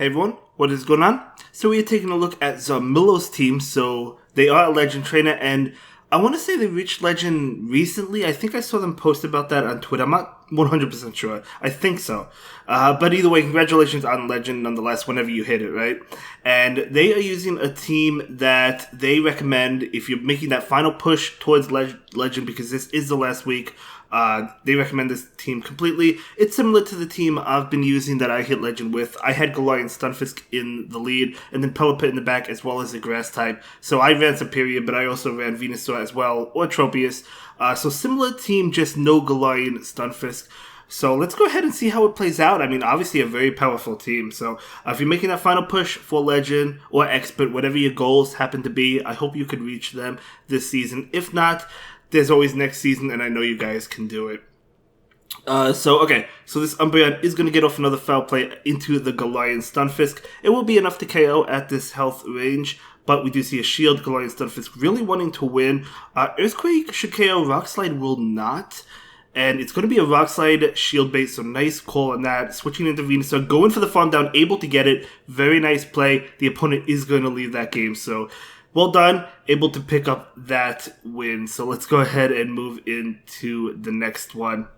Hey everyone, what is going on? So we are taking a look at Zarmillo's team. So they are a Legend trainer, and I want to say they reached Legend recently. I think I saw them post about that on Twitter. I'm not 100% sure. I think so. But either way, congratulations on Legend nonetheless whenever you hit it, right? And they are using a team that they recommend if you're making that final push towards Legend, because this is the last week. They recommend this team completely. It's similar to the team I've been using that I hit Legend with. I had Galarian Stunfisk in the lead, and then Pelipper in the back, as well as the Grass type. So I ran Superior, but I also ran Venusaur as well, or Tropius. So similar team, just no Galarian Stunfisk. So let's go ahead and see how it plays out. I mean, obviously a very powerful team. So if you're making that final push for Legend or Expert, whatever your goals happen to be, I hope you could reach them this season. If not, there's always next season, and I know you guys can do it. So this Umbreon is going to get off another foul play into the Galarian Stunfisk. It will be enough to KO at this health range, but we do see a shield. Galarian Stunfisk really wanting to win. Earthquake should KO, Rock Slide will not. And it's going to be a Rock Slide shield base, so nice call on that. Switching into Venusaur, going for the farm down, able to get it. Very nice play. The opponent is going to leave that game, so well done, able to pick up that win. So let's go ahead and move into the next one.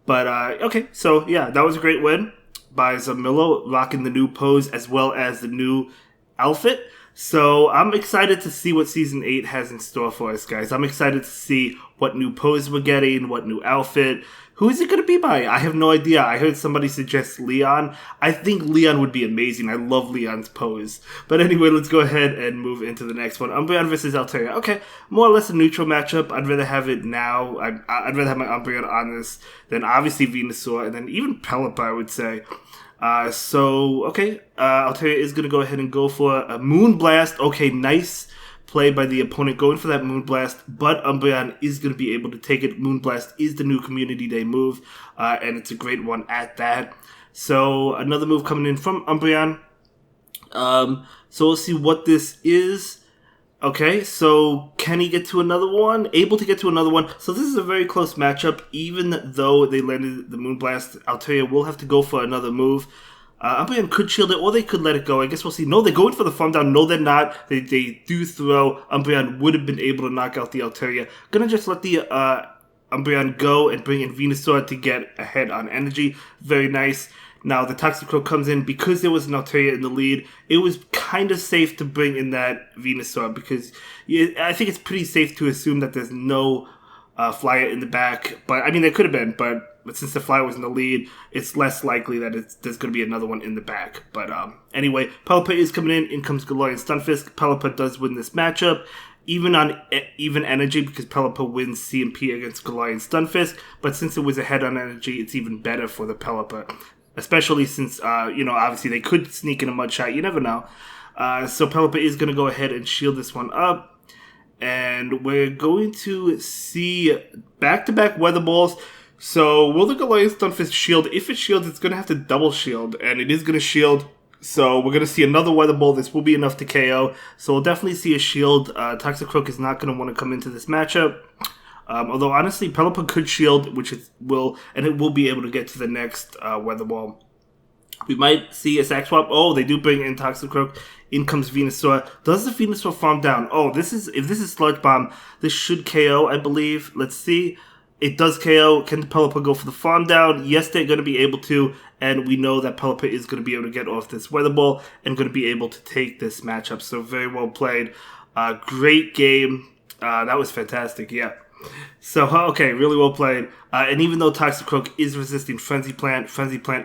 But, okay, so yeah, that was a great win by Zarmillo, rocking the new pose as well as the new outfit. So I'm excited to see what Season 8 has in store for us, guys. I'm excited to see what new pose we're getting, what new outfit. Who is it going to be by? I have no idea. I heard somebody suggest Leon. I think Leon would be amazing. I love Leon's pose. But anyway, let's go ahead and move into the next one. Umbreon versus Altaria. Okay, more or less a neutral matchup. I'd rather have it now. I'd rather have my Umbreon on this than obviously Venusaur and then even Pelipper, I would say. Altaria is going to go ahead and go for a Moonblast. Okay, nice play by the opponent going for that Moonblast, but Umbreon is going to be able to take it. Moonblast is the new Community Day move, and it's a great one at that. So another move coming in from Umbreon. So we'll see what this is. Okay, so can he get to another one? Able to get to another one. So this is a very close matchup. Even though they landed the Moonblast, Altaria will have to go for another move. Umbreon could shield it, or they could let it go. I guess we'll see. No, they're going for the farm down. No, they're not. They do throw. Umbreon would have been able to knock out the Altaria. Gonna just let the Umbreon go and bring in Venusaur to get ahead on energy. Very nice. Now, the Toxicroak comes in because there was an Altaria in the lead. It was kind of safe to bring in that Venusaur because I think it's pretty safe to assume that there's no flyer in the back. But, I mean, there could have been, but since the flyer was in the lead, it's less likely that there's going to be another one in the back. But anyway, Pelipper is coming in. In comes Galarian Stunfisk. Pelipper does win this matchup, even on even energy, because Pelipper wins CMP against Galarian Stunfisk. But since it was ahead on energy, it's even better for the Pelipper. Especially since, obviously they could sneak in a mud shot. You never know. So Pelipper is going to go ahead and shield this one up. And we're going to see back-to-back Weather Balls. So will the Galarian Stunfisk shield? If it shields, it's going to have to double shield. And it is going to shield. So we're going to see another Weather Ball. This will be enough to KO. So we'll definitely see a shield. Toxicroak is not going to want to come into this matchup. Although, honestly, Pelipper could shield, and it will be able to get to the next Weather Ball. We might see a sack swap. Oh, they do bring in Toxicroak. In comes Venusaur. Does the Venusaur farm down? Oh, if this is Sludge Bomb, this should KO, I believe. Let's see. It does KO. Can the Pelipper go for the farm down? Yes, they're going to be able to, and we know that Pelipper is going to be able to get off this Weather Ball and going to be able to take this matchup. So very well played. Great game. That was fantastic, yeah. So, okay, really well played. And even though Toxicroak is resisting Frenzy Plant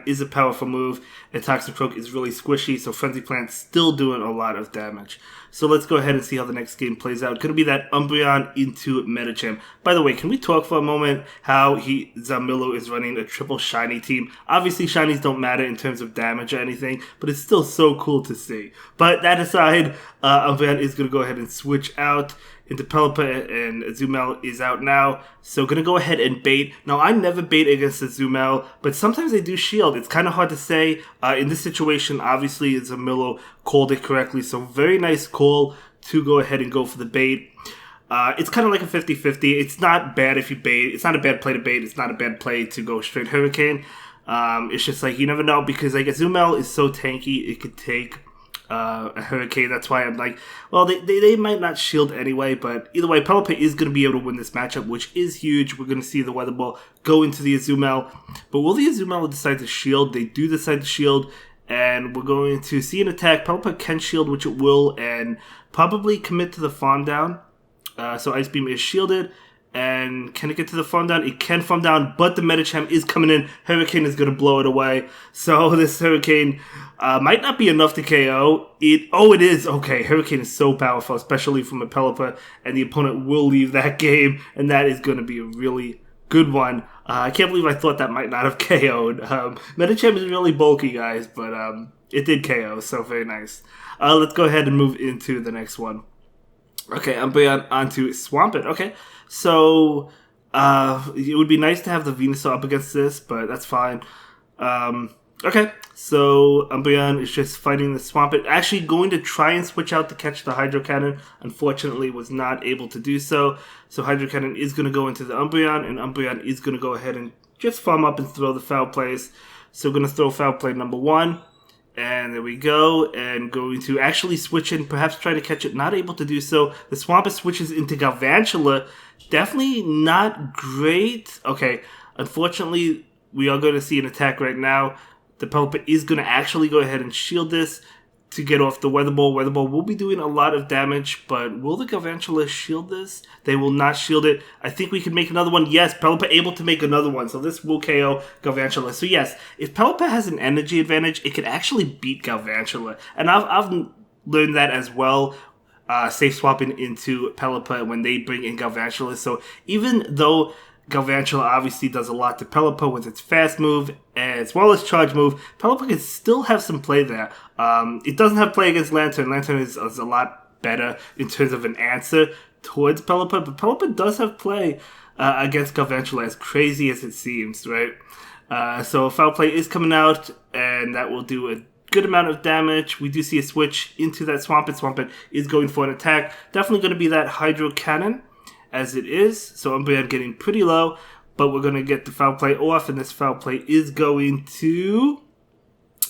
is a powerful move, and Toxicroak is really squishy, so Frenzy Plant's still doing a lot of damage. So let's go ahead and see how the next game plays out. Going to be that Umbreon into Medicham. By the way, can we talk for a moment how Zarmillo is running a triple shiny team? Obviously, shinies don't matter in terms of damage or anything, but it's still so cool to see. But that aside, Umbreon is going to go ahead and switch out into Pelipper, and Azumel is out now. So going to go ahead and bait. Now, I never bait against Azumel, but sometimes they do shield. It's kind of hard to say. In this situation, obviously, Zarmillo called it correctly. So very nice call to go ahead and go for the bait. It's kind of like a 50-50. It's not bad if you bait. It's not a bad play to bait. It's not a bad play to go straight Hurricane. It's just like, you never know, because like Azumel is so tanky, it could take a Hurricane. That's why I'm like, well, they might not shield anyway, but either way, Pelipper is going to be able to win this matchup, which is huge. We're going to see the Weather Ball go into the Azumel, but will the Azumel decide to shield? They do decide to shield, and we're going to see an attack. Pelipper can shield, which it will, and probably commit to the Farm Down. So Ice Beam is shielded. And can it get to the farm down? It can farm down, but the Medicham is coming in. Hurricane is going to blow it away. So this Hurricane might not be enough to KO. It is. Okay, Hurricane is so powerful, especially from a Pelipper, and the opponent will leave that game, and that is going to be a really good one. I can't believe I thought that might not have KO'd. Medicham is really bulky, guys, but it did KO, so very nice. Let's go ahead and move into the next one. Okay, Umbreon onto Swampert. Okay, so it would be nice to have the Venusaur up against this, but that's fine. Okay, so Umbreon is just fighting the Swampert. Actually going to try and switch out to catch the Hydro Cannon. Unfortunately, was not able to do so. So Hydro Cannon is going to go into the Umbreon, and Umbreon is going to go ahead and just farm up and throw the Foul Plays. So we're going to throw Foul Play number 1. And there we go, and going to actually switch in, perhaps try to catch it, not able to do so. The Swampert switches into Galvantula, definitely not great. Okay, unfortunately, we are going to see an attack right now. The Pelipper is going to actually go ahead and shield this to get off the Weather Ball. Weather Ball will be doing a lot of damage, but will the Galvantula shield this? They will not shield it. I think we can make another one. Yes, Pelipper able to make another one, so this will KO Galvantula. So yes, if Pelipper has an energy advantage, it could actually beat Galvantula. And I've learned that as well, safe swapping into Pelipper when they bring in Galvantula. So even though Galvantula obviously does a lot to Pelipper with its fast move as well as charge move, Pelipper can still have some play there. It doesn't have play against Lantern. Lantern is a lot better in terms of an answer towards Pelipper, but Pelipper does have play against Galvantula, as crazy as it seems, right? So Foul Play is coming out, and that will do a good amount of damage. We do see a switch into that Swampert. Swampert is going for an attack. Definitely going to be that Hydro Cannon, as it is. So Umbreon getting pretty low, but we're going to get the Foul Play off, and this Foul Play is going to...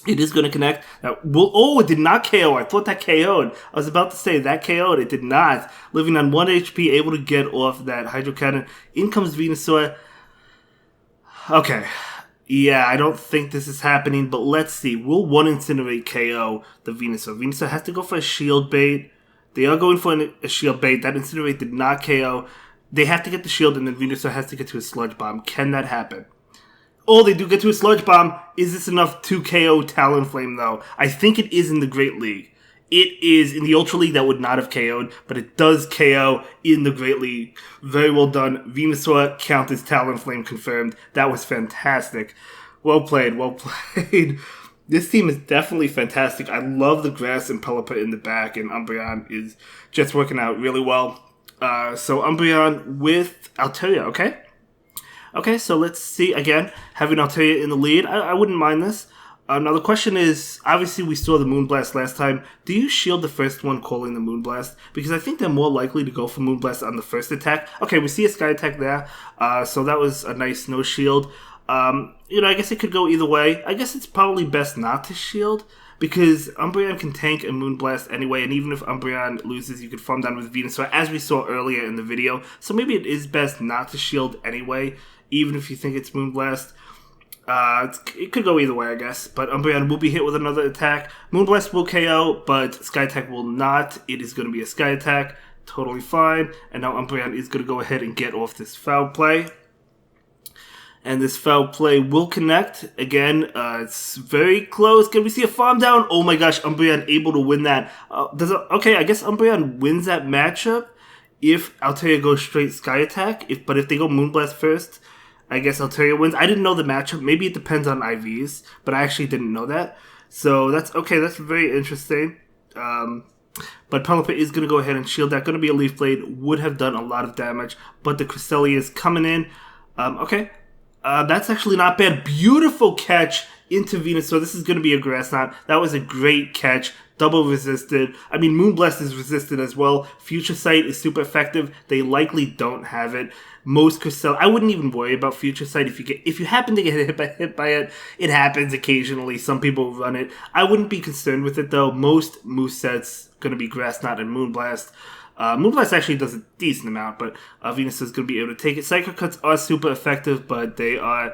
It is going to connect. Now, it did not KO. I thought that KO'd. I was about to say that KO'd. It did not. Living on 1 HP, able to get off that Hydro Cannon. In comes Venusaur. Okay. Yeah, I don't think this is happening, but let's see. Will 1 Incinerate KO the Venusaur? Venusaur has to go for a Shield Bait. They are going for a Shield Bait. That Incinerate did not KO. They have to get the Shield, and then Venusaur has to get to a Sludge Bomb. Can that happen? Oh, they do get to a Sludge Bomb. Is this enough to KO Talonflame, though? I think it is in the Great League. It is in the Ultra League that would not have KO'd, but it does KO in the Great League. Very well done. Venusaur count as Talonflame confirmed. That was fantastic. Well played, well played. This team is definitely fantastic. I love the Grass and Pelipper in the back, and Umbreon is just working out really well. So Umbreon with Altaria, okay? Okay, so let's see, again, having Altaria in the lead. I wouldn't mind this. Now the question is, obviously we saw the Moonblast last time. Do you shield the first one calling the Moonblast? Because I think they're more likely to go for Moonblast on the first attack. Okay, we see a Sky Attack there, so that was a nice no shield. I guess it could go either way. I guess it's probably best not to shield, because Umbreon can tank a Moonblast anyway, and even if Umbreon loses, you could farm down with Venusaur, as we saw earlier in the video. So maybe it is best not to shield anyway, even if you think it's Moonblast. It could go either way, I guess, but Umbreon will be hit with another attack. Moonblast will KO, but Sky Attack will not. It is going to be a Sky Attack, totally fine, and now Umbreon is going to go ahead and get off this Foul Play. And this Foul Play will connect. Again, it's very close. Can we see a farm down? Oh my gosh, Umbreon able to win that. Okay, I guess Umbreon wins that matchup if Altaria goes straight Sky Attack. But if they go Moonblast first, I guess Altaria wins. I didn't know the matchup. Maybe it depends on IVs, but I actually didn't know that. So that's okay. That's very interesting. But Pelipper is going to go ahead and shield that. Going to be a Leaf Blade. Would have done a lot of damage, but the Cresselia is coming in. Okay. That's actually not bad. Beautiful catch into Venusaur. This is going to be a Grass Knot. That was a great catch double resisted. I mean, Moonblast is resisted as well. Future Sight is super effective. They likely don't have it. Most Crystal, I wouldn't even worry about Future Sight. If you happen to get hit by it, it happens occasionally. Some people run it. I wouldn't be concerned with it though. Most movesets going to be Grass Knot and Moonblast. Moonblast actually does a decent amount, but Venus is going to be able to take it. Psycho Cuts are super effective, but they are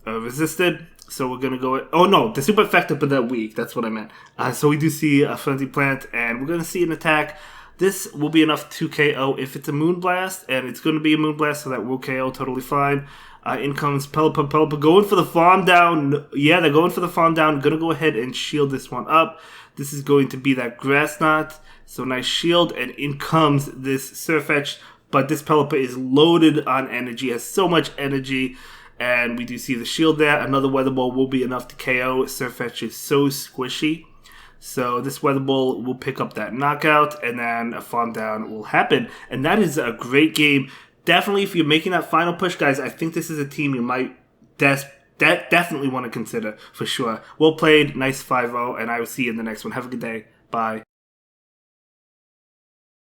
resisted. So we're going to go... Oh, no. They're super effective, but they're weak. That's what I meant. So we do see a Frenzy Plant, and we're going to see an attack. This will be enough to KO if it's a Moonblast, and it's going to be a Moonblast, so that will KO totally fine. In comes Pelipper. Pelipper going for the farm down. Yeah, they're going for the farm down. Going to go ahead and shield this one up. This is going to be that Grass Knot. So nice shield, and in comes this Sirfetch'd. But this Pelipper is loaded on energy, has so much energy. And we do see the shield there. Another Weather Ball will be enough to KO. Sirfetch'd is so squishy. So this Weather Ball will pick up that knockout, and then a farm down will happen. And that is a great game. Definitely, if you're making that final push, guys, I think this is a team you might definitely want to consider for sure. Well played. Nice 5-0, and I will see you in the next one. Have a good day. Bye.